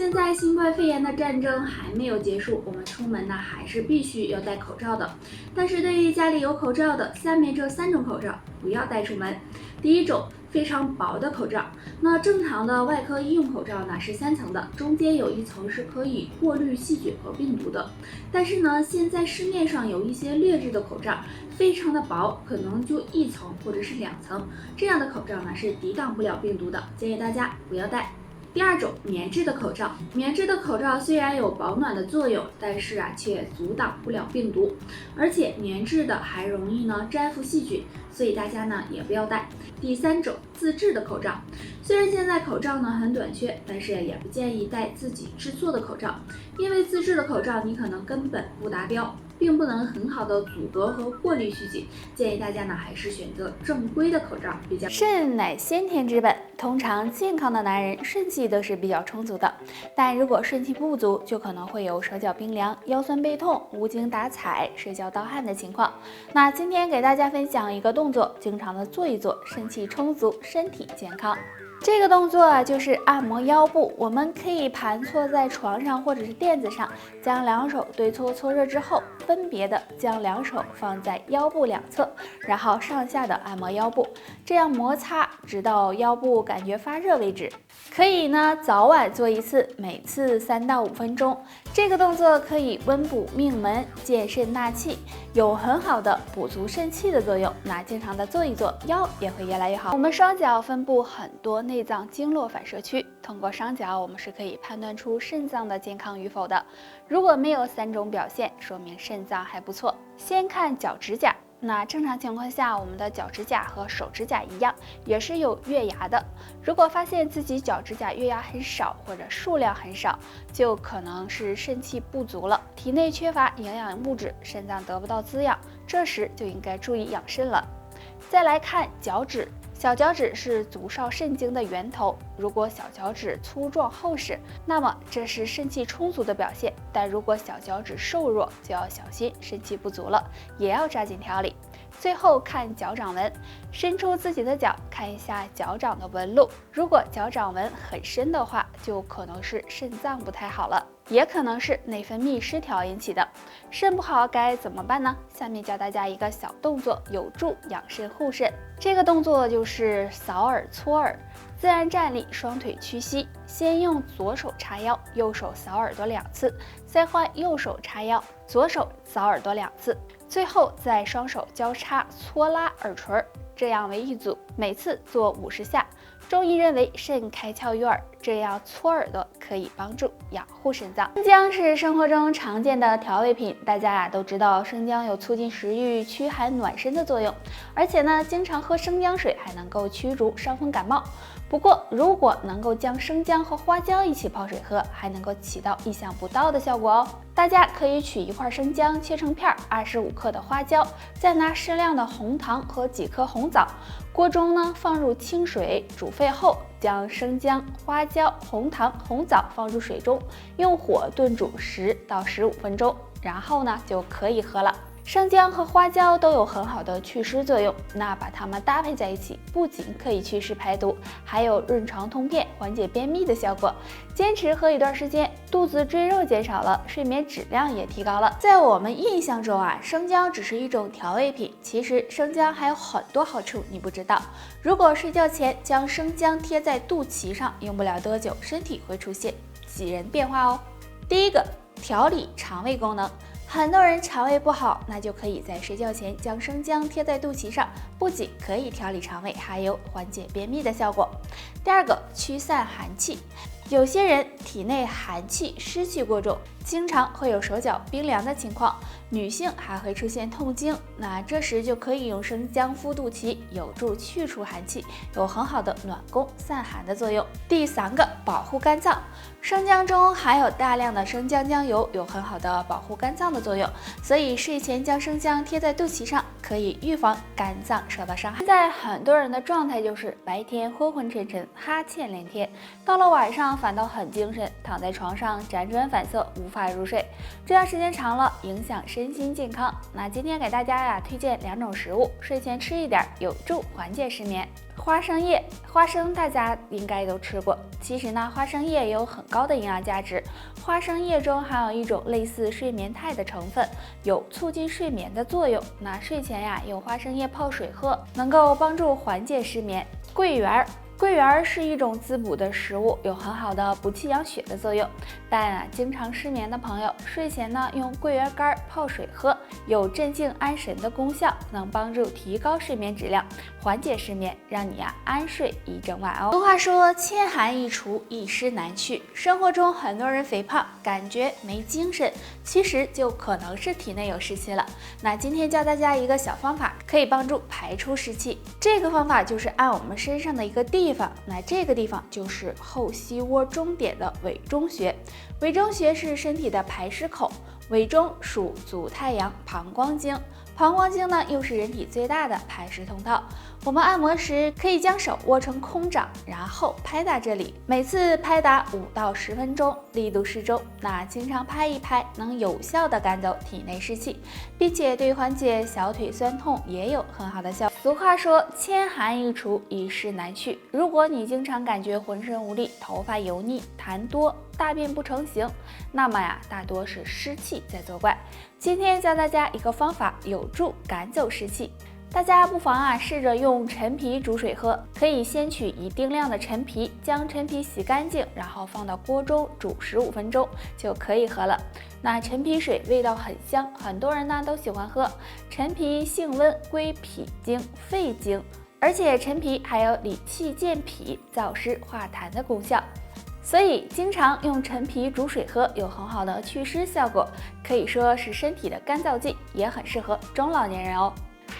现在新冠肺炎的战争还没有结束，我们出门呢还是必须要戴口罩的。但是对于家里有口罩的，下面这3种口罩不要带出门。第一种，非常薄的口罩。那正常的外科医用口罩呢是3层的，中间有1层是可以过滤细菌和病毒的。但是呢，现在市面上有一些劣质的口罩，非常的薄，可能就1层或者是2层，这样的口罩呢是抵挡不了病毒的，建议大家不要戴。第二种，棉质的口罩。棉质的口罩虽然有保暖的作用，但是却阻挡不了病毒，而且棉质的还容易粘附细菌，所以大家也不要戴。第3种，自制的口罩。虽然现在口罩很短缺，但是也不建议戴自己制作的口罩，因为自制的口罩你可能根本不达标，并不能很好的阻隔和过滤细菌，建议大家还是选择正规的口罩比较。肾乃先天之本，通常健康的男人肾气都是比较充足的，但如果肾气不足，就可能会有手脚冰凉、腰酸背痛、无精打采、睡觉盗汗的情况。那今天给大家分享一个动作，经常的做一做，肾气充足，身体健康。这个动作就是按摩腰部，我们可以盘坐在床上或者是垫子上，将2手对搓搓热之后，分别的将2手放在腰部两侧，然后上下的按摩腰部，这样摩擦直到腰部感觉发热为止。可以早晚做一次，每次3到5分钟。这个动作可以温补命门、健肾纳气，有很好的补足肾气的作用。那经常的做一做，腰也会越来越好。我们双脚分布很多内脏经络反射区，通过双脚我们是可以判断出肾脏的健康与否的。如果没有3种表现，说明肾脏还不错。先看脚指甲。那正常情况下，我们的脚指甲和手指甲一样，也是有月牙的。如果发现自己脚指甲月牙很少或者数量很少，就可能是肾气不足了，体内缺乏营养物质，肾脏得不到滋养，这时就应该注意养肾了。再来看脚趾。小脚趾是足少肾经的源头，如果小脚趾粗壮厚实，那么这是肾气充足的表现，但如果小脚趾瘦弱，就要小心肾气不足了，也要抓紧调理。最后看脚掌纹，伸出自己的脚，看一下脚掌的纹路，如果脚掌纹很深的话，就可能是肾脏不太好了，也可能是内分泌失调引起的。肾不好该怎么办呢？下面教大家一个小动作，有助养肾护肾。这个动作就是扫耳搓耳。自然站立，双腿屈膝，先用左手叉腰，右手扫耳朵2次，再换右手叉腰，左手扫耳朵2次，最后再双手交叉搓拉耳垂，这样为一组，每次做50下。中医认为肾开窍于耳，这样搓耳朵可以帮助养护肾脏。生姜是生活中常见的调味品，大家都知道生姜有促进食欲、驱寒暖身的作用，而且经常喝生姜水还能够驱逐伤风感冒。不过如果能够将生姜和花椒一起泡水喝，还能够起到意想不到的效果哦。大家可以取1块生姜切成片，25克的花椒，再拿适量的红糖和几颗红枣，锅中放入清水煮沸后，将生姜、花椒、红糖、红枣放入水中，用火炖煮10到15分钟，然后就可以喝了。生姜和花椒都有很好的祛湿作用，那把它们搭配在一起，不仅可以祛湿排毒，还有润肠通便、缓解便秘的效果。坚持喝一段时间，肚子赘肉减少了，睡眠质量也提高了。在我们印象中生姜只是一种调味品，其实生姜还有很多好处，你不知道。如果睡觉前将生姜贴在肚脐上，用不了多久，身体会出现几人变化哦。第一个，调理肠胃功能。很多人肠胃不好，那就可以在睡觉前将生姜贴在肚脐上，不仅可以调理肠胃，还有缓解便秘的效果。第二个，驱散寒气。有些人体内寒气、湿气过重，经常会有手脚冰凉的情况，女性还会出现痛经，那这时就可以用生姜敷肚脐，有助去除寒气，有很好的暖宫散寒的作用。第3个，保护肝脏。生姜中含有大量的生姜姜油，有很好的保护肝脏的作用，所以睡前将生姜贴在肚脐上，可以预防肝脏受到伤害。现在很多人的状态就是白天昏昏沉沉，哈欠连天，到了晚上反倒很精神，躺在床上辗转反侧，无法法入睡，这样时间长了影响身心健康。那今天给大家呀推荐2种食物，睡前吃一点，有助缓解失眠。花生叶，花生大家应该都吃过，其实呢，花生叶也有很高的营养价值。花生叶中含有一种类似睡眠肽的成分，有促进睡眠的作用。那睡前呀，用花生叶泡水喝，能够帮助缓解失眠。桂圆。桂圆是一种滋补的食物，有很好的补气养血的作用。但经常失眠的朋友，睡前呢用桂圆干泡水喝，有镇静安神的功效，能帮助提高睡眠质量，缓解失眠，让你安睡一整晚哦。俗话说，千寒易除，一湿难去。生活中很多人肥胖，感觉没精神，其实就可能是体内有湿气了。那今天教大家一个小方法，可以帮助排出湿气。这个方法就是按我们身上的一个地方，那这个地方就是后膝窝中点的委中穴。委中穴是身体的排湿口，委中属足太阳膀胱经，膀胱经呢又是人体最大的排湿通道。我们按摩时可以将手握成空掌，然后拍打这里，每次拍打5到10分钟，力度适中。那经常拍一拍，能有效的赶走体内湿气，并且对缓解小腿酸痛也有很好的效果。俗话说，千寒易除，一湿难去。如果你经常感觉浑身无力、头发油腻、痰多、大便不成形，那么大多是湿气在作怪。今天教大家一个方法，有助赶走湿气。大家不妨试着用陈皮煮水喝，可以先取一定量的陈皮，将陈皮洗干净，然后放到锅中煮15分钟就可以喝了。那陈皮水味道很香，很多人都喜欢喝。陈皮性温，归脾经、肺经，而且陈皮还有理气健脾、燥湿化痰的功效。所以经常用陈皮煮水喝有很好的祛湿效果，可以说是身体的干燥剂，也很适合中老年人哦。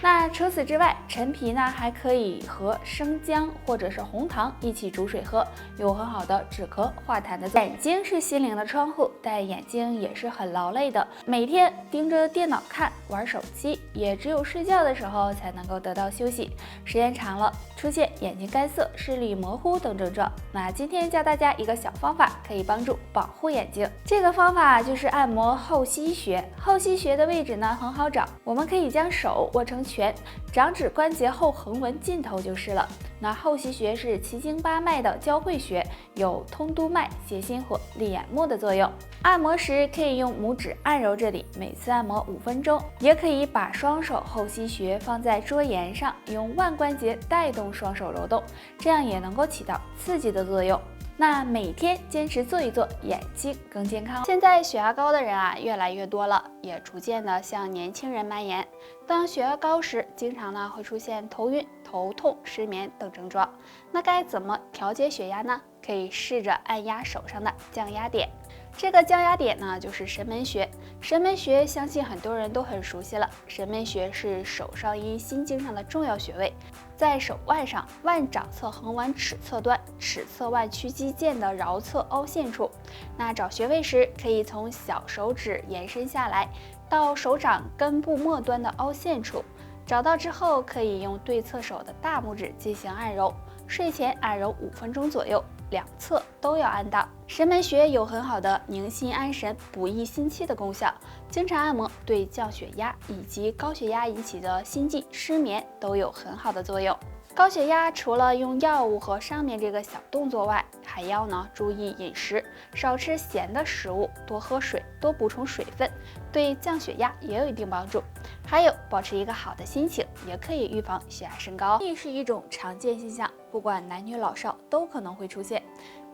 那除此之外，陈皮呢还可以和生姜或者是红糖一起煮水喝，有很好的止咳化痰的作用。眼睛是心灵的窗户，但眼睛也是很劳累的，每天盯着电脑看、玩手机，也只有睡觉的时候才能够得到休息，时间长了出现眼睛干涩、视力模糊等症状。那今天教大家一个小方法，可以帮助保护眼睛。这个方法就是按摩后溪穴。后溪穴的位置呢很好找，我们可以将手握成拳，掌指关节后横纹尽头就是了。那后溪穴是奇经8脉的交汇穴，有通督脉、泻心火、利眼目的作用。按摩时可以用拇指按揉这里，每次按摩5分钟。也可以把双手后溪穴放在桌沿上，用腕关节带动双手揉动，这样也能够起到刺激的作用。那每天坚持做一做，眼睛更健康。现在血压高的人越来越多了，也逐渐的向年轻人蔓延。当血压高时，经常会出现头晕、头痛、失眠等症状。那该怎么调节血压呢？可以试着按压手上的降压点。这个降压点呢，就是神门穴。神门穴相信很多人都很熟悉了。神门穴是手上阴心经上的重要穴位，在手腕上，腕掌侧横腕尺侧端，尺侧腕屈肌腱的桡侧凹陷处。那找穴位时，可以从小手指延伸下来，到手掌根部末端的凹陷处。找到之后，可以用对侧手的大拇指进行按揉，睡前按揉5分钟左右，两侧都要按到。神门穴有很好的宁心安神、补益心气的功效，经常按摩对降血压以及高血压引起的心悸、失眠都有很好的作用。高血压除了用药物和上面这个小动作外，还要注意饮食，少吃咸的食物，多喝水，多补充水分，对降血压也有一定帮助。还有保持一个好的心情，也可以预防血压升高。便秘是一种常见现象，不管男女老少都可能会出现。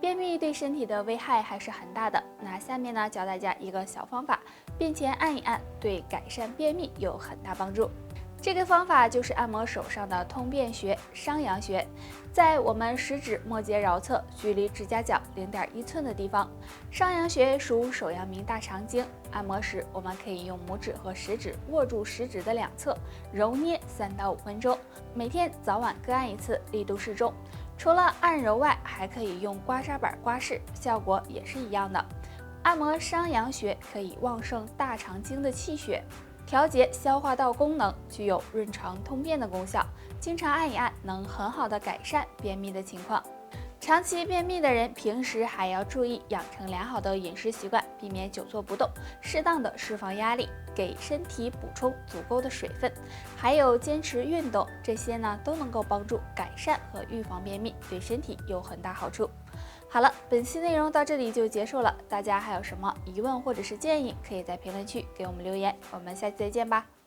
便秘对身体的危害还是很大的。那下面教大家一个小方法，便前按一按，对改善便秘有很大帮助。这个方法就是按摩手上的通便穴商阳穴，在我们食指末节桡侧，距离指甲角0.1寸的地方。商阳穴属手阳明大肠经，按摩时我们可以用拇指和食指握住食指的两侧，揉捏3到5分钟，每天早晚各按1次，力度适中。除了按揉外，还可以用刮痧板刮拭，效果也是一样的。按摩商阳穴可以旺盛大肠经的气血，调节消化道功能，具有润肠通便的功效。经常按一按，能很好的改善便秘的情况。长期便秘的人，平时还要注意养成良好的饮食习惯，避免久坐不动，适当的释放压力，给身体补充足够的水分，还有坚持运动，这些呢都能够帮助改善和预防便秘，对身体有很大好处。好了，本期内容到这里就结束了，大家还有什么疑问或者是建议，可以在评论区给我们留言，我们下期再见吧。